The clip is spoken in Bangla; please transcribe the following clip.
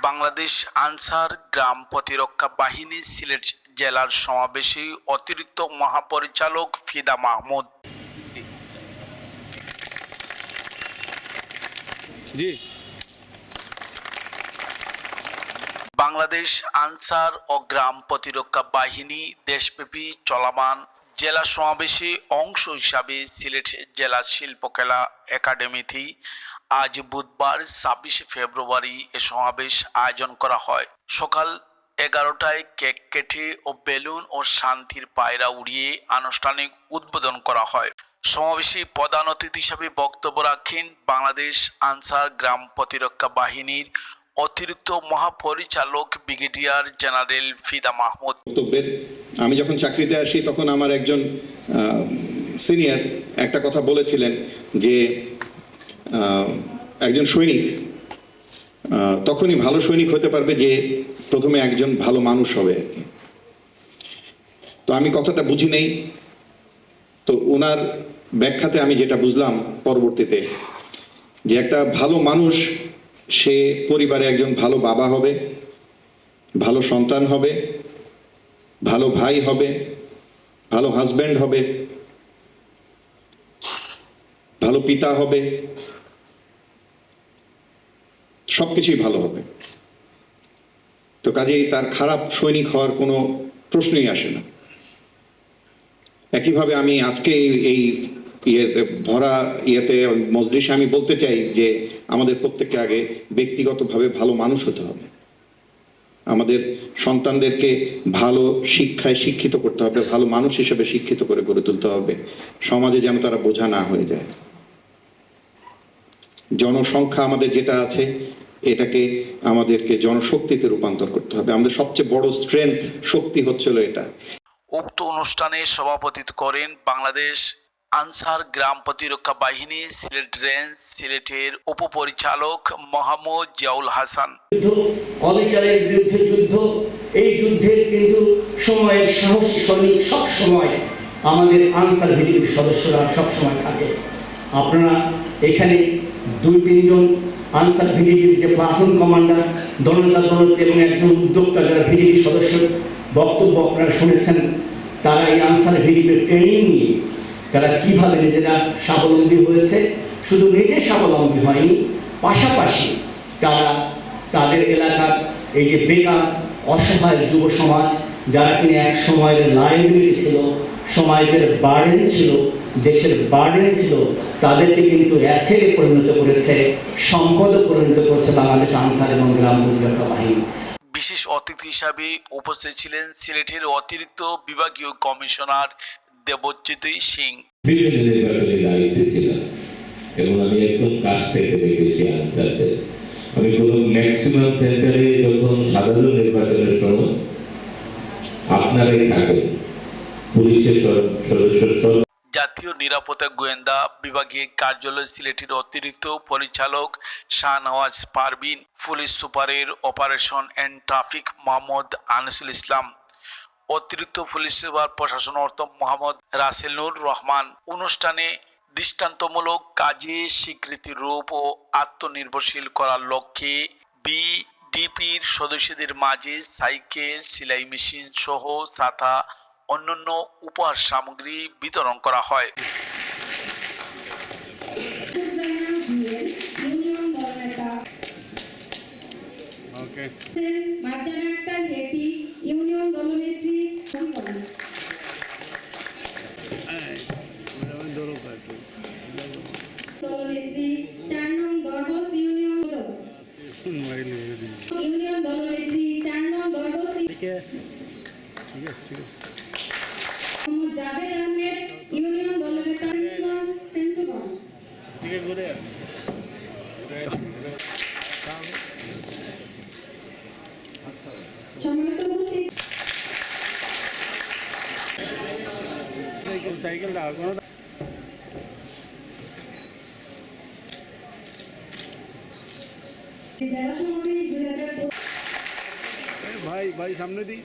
বাংলাদেশ আনসার গ্রাম প্রতিরক্ষা বাহিনী সিলেট জেলার সমাবেশে অতিরিক্ত মহাপরিচালক ফিদা মাহমুদ। বাংলাদেশ আনসার ও গ্রাম প্রতিরক্ষা বাহিনী দেশব্যাপী চলমান জেলা সমাবেশে অংশ হিসাবে সিলেট জেলা শিল্পকলা একাডেমিতে আজ বুধবার ২৬ ফেব্রুয়ারি এ সমাবেশ আয়োজন করা হয়। সকাল ১১টায় কেক কেটে ও বেলুন ও শান্তির পায়রা উড়িয়ে আনুষ্ঠানিক উদ্বোধন করা হয়। সমাবেশে প্রধান অতিথি হিসাবে বক্তব্য রাখেন বাংলাদেশ আনসার গ্রাম প্রতিরক্ষা বাহিনীর অতিরিক্ত মহাপরিচালক ব্রিগেডিয়ার জেনারেল ফিদা মাহমুদ। আমি যখন চাকরিতে আসি তখন আমার একজন সিনিয়র একটা কথা বলেছিলেন যে একজন সৈনিক তখনই ভালো সৈনিক হতে পারবে যে প্রথমে একজন ভালো মানুষ হবে আর কি। তো আমি কথাটা বুঝি নেই, তো ওনার ব্যাখ্যাতে আমি যেটা বুঝলাম পরবর্তীতে, যে একটা ভালো মানুষ সে পরিবারে একজন ভালো বাবা হবে, ভালো সন্তান হবে, ভালো ভাই হবে, ভালো হাজব্যান্ড হবে, ভালো পিতা হবে, সবকিছুই ভালো হবে। তো কাজেই তার খারাপ সৈনিক হওয়ার কোনো প্রশ্নই আসে না। একইভাবে আমি আজকে এই ভরা মজলিসে আমি বলতে চাই যে আমাদের প্রত্যেককে আগে ব্যক্তিগতভাবে ভালো মানুষ হতে হবে, আমাদের সন্তানদেরকে ভালো শিক্ষায় শিক্ষিত করতে হবে, ভালো মানুষ হিসেবে শিক্ষিত করে গড়ে তুলতে হবে, সমাজে যেন তারা বোঝা না হয়ে যায়। জনসংখ্যা আমাদের যেটা আছে এটাকে আমাদেরকে জনশক্তিতে রূপান্তর করতে হবে। আমাদের সবচেয়ে বড় স্ট্রেংথ, শক্তি হচ্ছিল এটা। উক্ত অনুষ্ঠানে সভাপতিত্ব করেন বাংলাদেশ আনসার গ্রাম প্রতিরক্ষা বাহিনী সিলেট রেঞ্জ সিলেটের উপপরিচালক মোহাম্মদ জিয়াউল হাসান। অবিচারের বিরুদ্ধে যুদ্ধ, এই যুদ্ধের কিন্তু সময়ের সাহসী সৈনিক সব সময় আমাদের আনসার ভিডিপির সদস্যরা সব সময় থাকে। আপনারা এখানে ২-৩ জন আনসার ভিডিপির যে প্লাটুন কমান্ডার দলনেতা দলনেত্রী এবং একজন উদ্যোক্তা যারা ভিডিপির সদস্য বক্তব্য আপনারা শুনেছেন, তারা এই আনসার ভিডিপির ট্রেনিং নিয়ে তারা কিভাবে নিজেরা স্বাবলম্বী হয়েছে, শুধু নিজে স্বাবলম্বী হয়নি, পাশাপাশি তারা তাদের এলাকার এই যে বেকার অসহায় যুব সমাজ যারা কিনা এক সময়ের লাইবিলিটি ছিল, সমাজের বার্ডেন ছিল, দেশের বার্ডেন ছিল, তাদেরকে কিন্তু অ্যাসেটে পরিণত করেছে, সম্পদে পরিণত করেছে বাংলাদেশ আনসার এবং গ্রাম প্রতিরক্ষা বাহিনী। বিশেষ অতিথি হিসাবে উপস্থিত ছিলেন সিলেটের অতিরিক্ত বিভাগীয় কমিশনার দেবজ্যোতি সিং। বিভিন্ন নির্বাচনী দায়িত্বে ছিলাম এবং আমি একদম কাছ থেকে দেখেছি আনসারদের। আমি কোনো ম্যাক্সিমাম সেন্টারে যখন সাধারণ নির্বাচনের সময় আপনারাই থাকেন, পুলিশের সদস্য। জাতীয় নিরাপত্তা গোয়েন্দা বিভাগীয় কার্যালয় সিলেটের অতিরিক্ত পরিচালক শাহনওয়াজ পারভিন, পুলিশ সুপারের operation and traffic Mohammad Anisul Islam, অতিরিক্ত পুলিশ সুপার প্রশাসন অর্থ মোহাম্মদ রাসেলুর রহমান। অনুষ্ঠানে দৃষ্টান্তমূলক কাজে স্বীকৃতি রূপ ও আত্মনির্ভরশীল করার লক্ষ্যে বিডিপির সদস্যদের মাঝে সাইকেল, সেলাই মেশিন সহ ছাতা অন্যান্য উপহার সামগ্রী বিতরণ করা হয়। भाई सामने दी